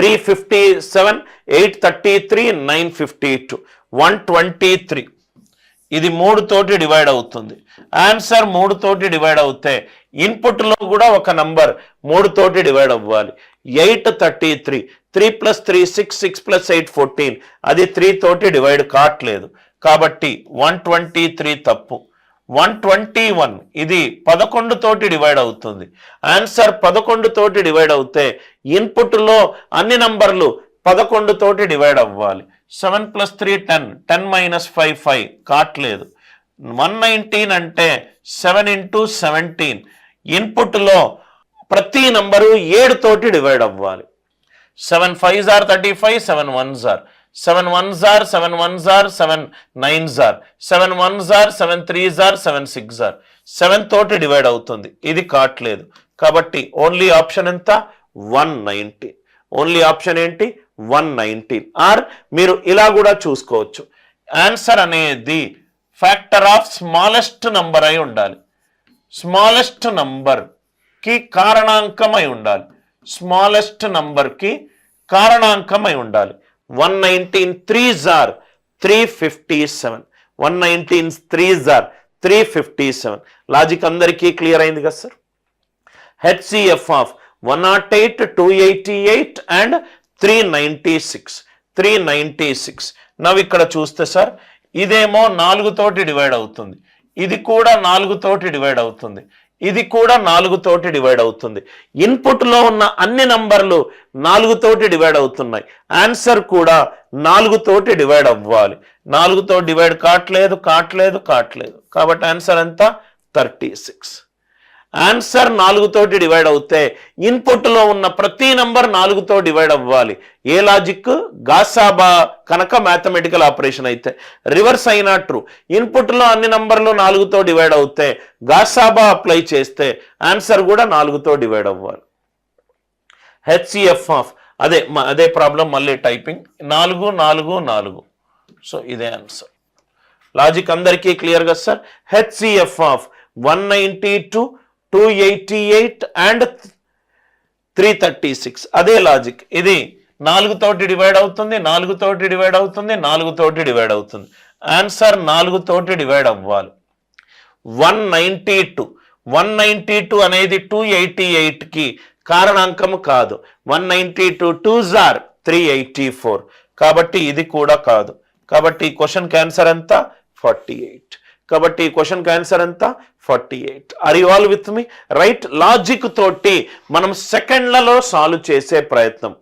357, 833, 952, 123. ఇది 3 తోటి డివైడ్ అవుతుంది. ఆన్సర్ 3 తోటి డివైడ్ అవుతే ఇన్పుట్లో కూడా ఒక నంబర్ 3 తోటి డివైడ్ అవ్వాలి. 833, 3 + 3 6, 6 + 8 14, అది 3 తోటి డివైడ్ కావట్లేదు. కాబట్టి 123 తప్పు. 121 ఇది 11 తోటి డివైడ్ అవుతుంది. ఆన్సర్ 11 తోటి డివైడ్ అవుతే ఇన్పుట్లో అన్ని నంబర్లు 11 తోటి డివైడ్ అవ్వాలి. 7 + 3 10, 10 - 5 5, కావట్లేదు. 119 అంటే 7 × 17, ఇన్పుట్లో ప్రతి నంబరు 7 తోటి డివైడ్ అవ్వాలి. 7 5s are 35, 7 1s are 7 1s are 7 1s are 7 9s are 7 1s are 7 3s are 7 6s are 7 తోటి డివైడ్ అవుతుంది. ఇది కావట్లేదు. కాబట్టి ఓన్లీ ఆప్షన్ ఎంత? 119. ఓన్లీ ఆప్షన్ ఏంటి? 119. ఆర్ మీరు ఇలా కూడా చూసుకోవచ్చు. ఆన్సర్ అనేది ఫ్యాక్టర్ ఆఫ్ స్మాలెస్ట్ నంబర్ అయి ఉండాలి. స్మాలెస్ట్ నంబర్ కి కారణాంకమై ఉండాలి. స్మాలెస్ట్ నంబర్ కి కారణాంకమై ఉండాలి. 119 3s are 357. 119 3s are 357. Logic అందరికీ క్లియర్ అయింది కదా సార్? HCF of 108, 288 and 396. 396. నవ్వు ఇక్కడ చూస్తే సార్ ఇదేమో 4 తోటి డివైడ్ అవుతుంది. ఇది కూడా 4 తోటి డివైడ్ అవుతుంది. ఇది కూడా 4 తోటి డివైడ్ అవుతుంది. ఇన్పుట్లో ఉన్న అన్ని నంబర్లు 4 తోటి డివైడ్ అవుతున్నాయి. ఆన్సర్ కూడా 4 తోటి డివైడ్ అవ్వాలి. 4 తోటి డివైడ్ కావట్లేదు. కాబట్టి ఆన్సర్ ఎంత? 36. ఆన్సర్ 4 తోటి డివైడ్ అవుతే ఇన్పుట్లో ఉన్న ప్రతి నంబర్ 4 తో డివైడ్ అవ్వాలి. ఏ లాజిక్? గాసాబా కనుక మ్యాథమెటికల్ ఆపరేషన్ అయితే. రివర్స్ అయినా ట్రూ. ఇన్పుట్లో అన్ని నంబర్లు 4 తో డివైడ్ అవుతే గాసాబా అప్లై చేస్తే ఆన్సర్ కూడా 4 తో డివైడ్ అవ్వాలి. హెచ్సిఎఫ్ ఆఫ్ అదే ప్రాబ్లం, మళ్ళీ టైపింగ్ 4 4 4. సో ఇదే ఆన్సర్. లాజిక్ అందరికీ క్లియర్ కదా సార్? HCF of 192, 288 and 336. అదే లాజిక్. ఇది 4 తోటి డివైడ్ అవుతుంది. 4 తోటి డివైడ్ అవుతుంది. 4 తోటి డివైడ్ అవుతుంది. ఆన్సర్ 4 తోటి డివైడ్ అవ్వాలి. 192. 192 అనేది 288 కి కారణాంకము కాదు. 192 2s are 384. కాబట్టి ఇది కూడా కాదు. కాబట్టి ఈ క్వశ్చన్ ఆన్సర్ ఎంత? 48. కాబట్టి ఈ క్వశ్చన్ ఆన్సర్ ఎంత? 48. Are you all with me? Right. Logic తోటి మనం సెకండ్లలో సాల్వ్ చేసే ప్రయత్నం.